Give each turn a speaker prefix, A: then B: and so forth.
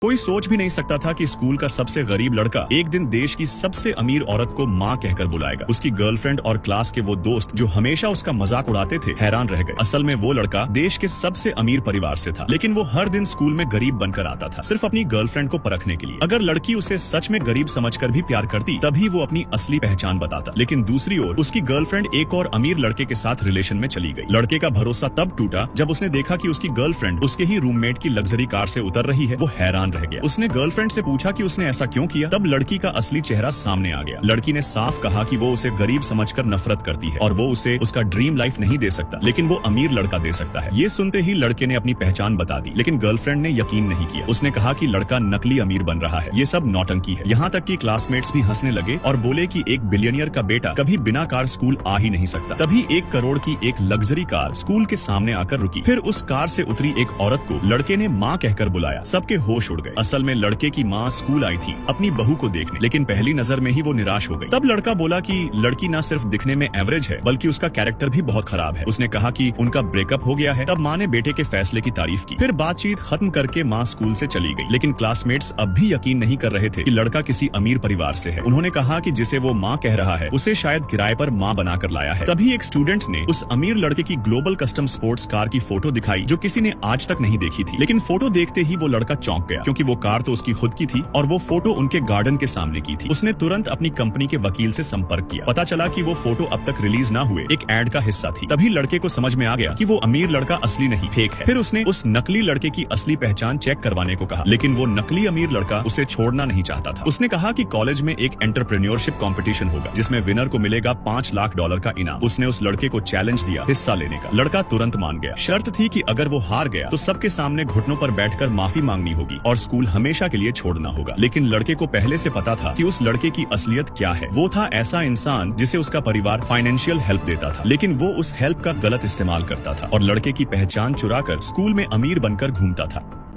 A: कोई सोच भी नहीं सकता था कि स्कूल का सबसे गरीब लड़का एक दिन देश की सबसे अमीर औरत को माँ कहकर बुलाएगा। उसकी गर्लफ्रेंड और क्लास के वो दोस्त जो हमेशा उसका मजाक उड़ाते थे हैरान रह गए। असल में वो लड़का देश के सबसे अमीर परिवार से था, लेकिन वो हर दिन स्कूल में गरीब बनकर आता था, सिर्फ अपनी गर्लफ्रेंड को परखने के लिए। अगर लड़की उसे सच में गरीब समझकर भी प्यार करती तभी वो अपनी असली पहचान बताता। लेकिन दूसरी ओर उसकी गर्लफ्रेंड एक और अमीर लड़के के साथ रिलेशन में चली गई। लड़के का भरोसा तब टूटा जब उसने देखा कि उसकी गर्लफ्रेंड उसके ही रूममेट की लग्जरी कार से उतर रही है। वो हैरान रह गया। उसने गर्लफ्रेंड से पूछा कि उसने ऐसा क्यों किया। तब लड़की का असली चेहरा सामने आ गया। लड़की ने साफ कहा कि वो उसे गरीब समझकर नफरत करती है और वो उसे उसका ड्रीम लाइफ नहीं दे सकता, लेकिन वो अमीर लड़का दे सकता है। ये सुनते ही लड़के ने अपनी पहचान बता दी, लेकिन गर्लफ्रेंड ने यकीन नहीं किया। उसने कहा कि लड़का नकली अमीर बन रहा है, ये सब नौटंकी है। यहाँ तक कि क्लासमेट्स भी हंसने लगे और बोले कि एक बिलियनियर का बेटा कभी बिना कार स्कूल आ ही नहीं सकता। तभी 1 करोड़ की एक लग्जरी कार स्कूल के सामने आकर रुकी। फिर उस कार से उतरी एक औरत को लड़के ने माँ कहकर बुलाया। सबके होश उड़ गए। असल में लड़के की माँ स्कूल आई थी अपनी बहू को देखने, लेकिन पहली नजर में ही वो निराश हो गई। तब लड़का बोला कि लड़की न सिर्फ दिखने में एवरेज है बल्कि उसका कैरेक्टर भी बहुत खराब है। उसने कहा कि उनका ब्रेकअप हो गया है। तब माँ ने बेटे के फैसले की तारीफ की। फिर बातचीत खत्म करके माँ स्कूल से चली गई, लेकिन क्लासमेट्स अब भी यकीन नहीं कर रहे थे कि लड़का किसी अमीर परिवार से है। उन्होंने कहा कि जिसे वो माँ कह रहा है उसे शायद किराए पर माँ बनाकर लाया है। तभी एक स्टूडेंट ने उस अमीर लड़के की ग्लोबल कस्टम स्पोर्ट्स कार की फोटो दिखाई जो किसी ने आज तक नहीं देखी थी। लेकिन फोटो देखते ही वो लड़का चौंक गया, क्योंकि वो कार तो उसकी खुद की थी और वो फोटो उनके गार्डन के सामने की थी। उसने तुरंत अपनी कंपनी के वकील से संपर्क किया। पता चला कि वो फोटो अब तक रिलीज ना हुए एक एड का हिस्सा थी। तभी लड़के को समझ में आ गया कि वो अमीर लड़का असली नहीं, फेक है। फिर उसने उस नकली लड़के की असली पहचान चेक करवाने को कहा, लेकिन वो नकली अमीर लड़का उसे छोड़ना नहीं चाहता था। उसने कहा कि कॉलेज में एक एंटरप्रेन्योरशिप कंपटीशन होगा जिसमें विनर को मिलेगा $5 लाख का इनाम। उसने उस लड़के को चैलेंज दिया हिस्सा लेने का। लड़का तुरंत मान गया। शर्त थी कि अगर वो हार गया तो सबके सामने घुटनों पर बैठकर माफी मांगनी होगी और स्कूल हमेशा के लिए छोड़ना होगा। लेकिन लड़के को पहले से पता था कि उस लड़के की असलियत क्या है। वो था ऐसा इंसान जिसे उसका परिवार फाइनेंशियल हेल्प देता था, लेकिन वो उस हेल्प का गलत इस्तेमाल करता था और लड़के की पहचान चुराकर स्कूल में अमीर बनकर घूमता था।